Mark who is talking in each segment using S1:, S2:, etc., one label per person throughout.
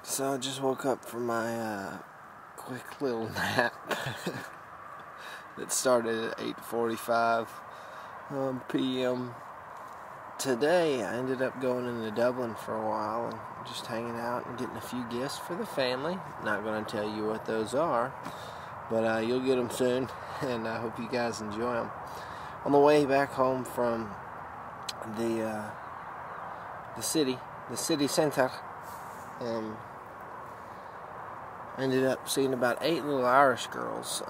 S1: So I just woke up from my quick little nap that started at 8:45 p.m. Today. I ended up going into Dublin for a while and just hanging out and getting a few gifts for the family. Not going to tell you what those are, but you'll get them soon, and I hope you guys enjoy them. On the way back home from the city center, I ended up seeing about 8 little Irish girls.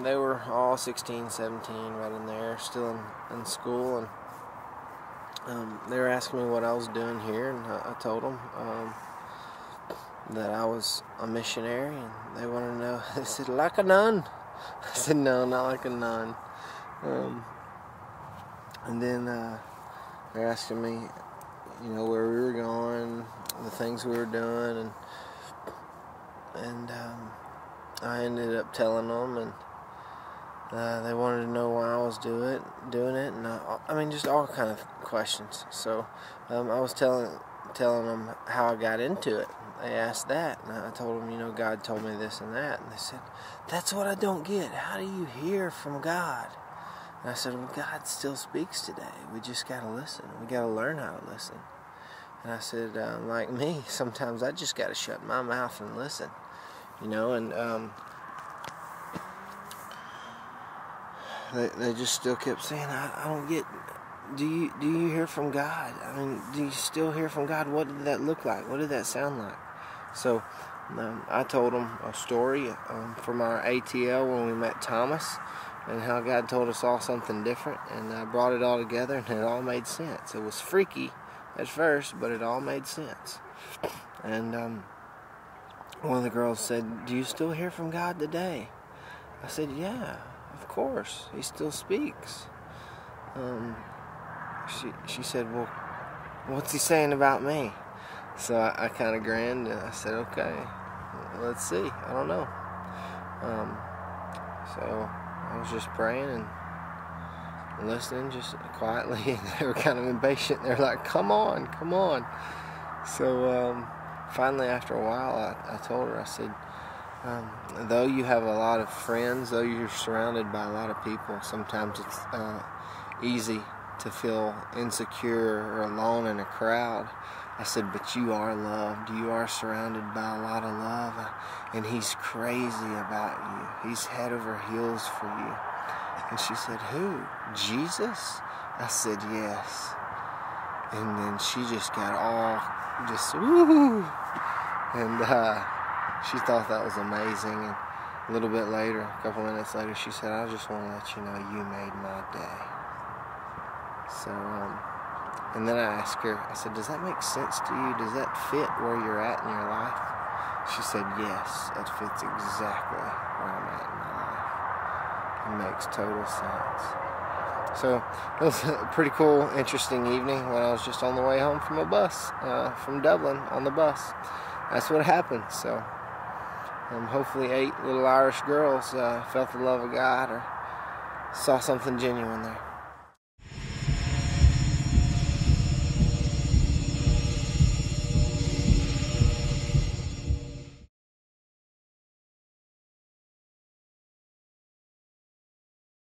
S1: They were all 16, 17, right in there, still in school, and they were asking me what I was doing here, and I told them that I was a missionary, and they wanted to know. They said, "Like a nun?" I said, "No, not like a nun." And then they're asking me, where we were going, the things we were doing, and I ended up telling them, and they wanted to know why I was doing it, and just all kind of questions. So I was telling them how I got into it. They asked that, and I told them, God told me this and that, and they said, "That's what I don't get. How do you hear from God?" And I said, "Well, God still speaks today. We just got to listen. We got to learn how to listen." And I said, like me, sometimes I just got to shut my mouth and listen, and they just still kept saying, I don't get, do you hear from God? Do you still hear from God? What did that look like? What did that sound like? So I told them a story from our ATL when we met Thomas, and how God told us all something different, and I brought it all together, and it all made sense. It was freaky at first, but it all made sense. And one of the girls said, "Do you still hear from God today?" I said, "Yeah, of course. He still speaks." She said, "Well, what's he saying about me?" So I kind of grinned, and I said, "Okay, let's see. I don't know." So I was just praying and listening just quietly, and they were kind of impatient. They were like, come on. So finally, after a while, I told her, I said, though you have a lot of friends, though you're surrounded by a lot of people, sometimes it's easy to feel insecure or alone in a crowd. I said, but you are loved. You are surrounded by a lot of love, and He's crazy about you. He's head over heels for you. And she said, "Who? Jesus?" I said, "Yes." And then she just got all woo! And she thought that was amazing. And a little bit later, a couple minutes later, she said, "I just want to let you know you made my day." So, and then I asked her, I said, "Does that make sense to you? Does that fit where you're at in your life?" She said, "Yes, that fits exactly where I'm at in my life. It makes total sense." So it was a pretty cool, interesting evening when I was just on the way home from a bus, from Dublin on the bus. That's what happened. So hopefully 8 little Irish girls felt the love of God or saw something genuine there.